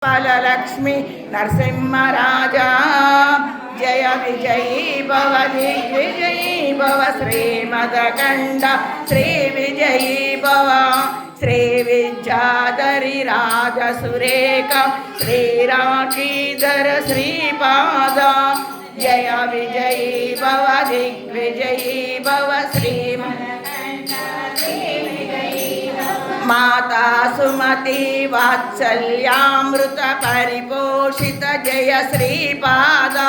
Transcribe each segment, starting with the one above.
लक्ष्मी नरसिंहराजा जय विजयी भव दिग्विजयी भव श्रीमदकंड श्री विजयी भव श्री विद्याधरी राजसुरेख श्रीराखीधर श्रीपाद जय विजयी भव दिग्विजयी भव माता सुमति वात्सल्यामृत परिपोषित जय श्रीपादा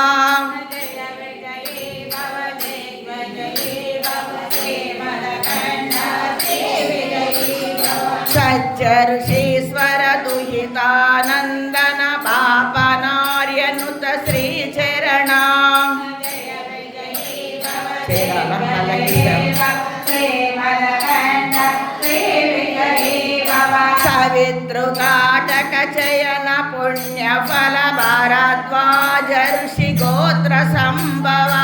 सच्चऋषीश्वर दुहितानंदन पापनार्यनुत श्रीचरणा सवितृकाटक चयन पुण्यफल भारद्वाज ऋषि गोत्र संभवा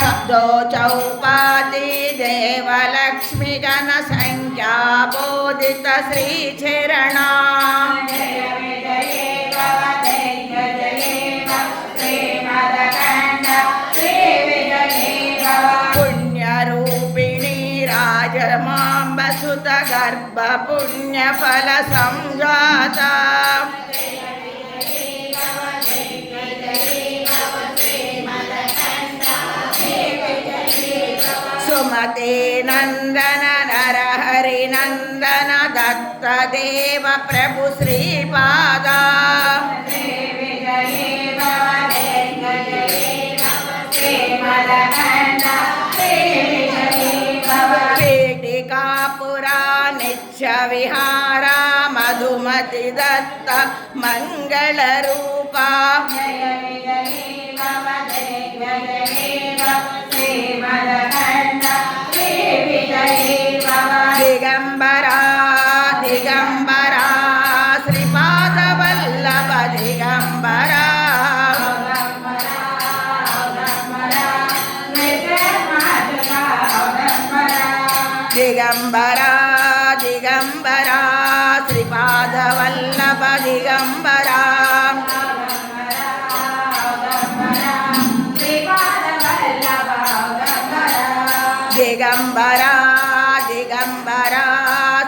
शब्दो चौपाति देवलक्ष्मी गण संख्या बोधित श्रीचरणा मांबसुत गर्भ पुण्यफल संजाता सुमते नंदन नरहरि नंदन दत्त देव प्रभु श्रीपादा विहारा मधुमति दत्त मंगल रूपा दिगंबरा दिगंबरा श्रीपाद वल्लभ दिगंबरा दिगंबरा दिगंबरा श्रीपाद वल्लभ दिगंबरा दिगंबरा दिगंबरा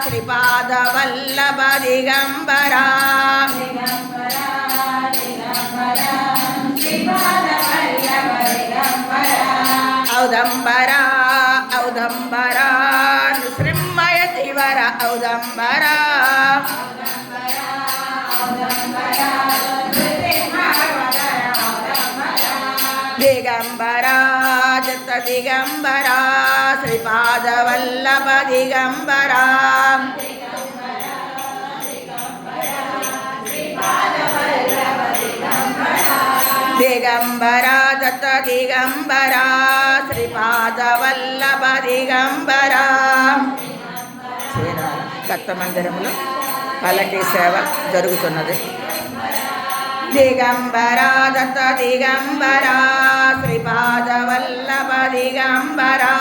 श्रीपाद वल्लभ दिगंबरा औदंबरा औदंबरा श्रीमयतिवर औदंबरा दिगंबरा जत दिगंबरा श्रीपाद वल्लभ दिगंबरा दिगंबरा दत्त दिगंबरा श्रीपाद वल्लभ दिगंबरा దత్త మందిరంలో పల్లకి సేవ జరుగుతున్నది. దిగంబరా దత్త దిగంబరా శ్రీపాద వల్లభ దిగంబరా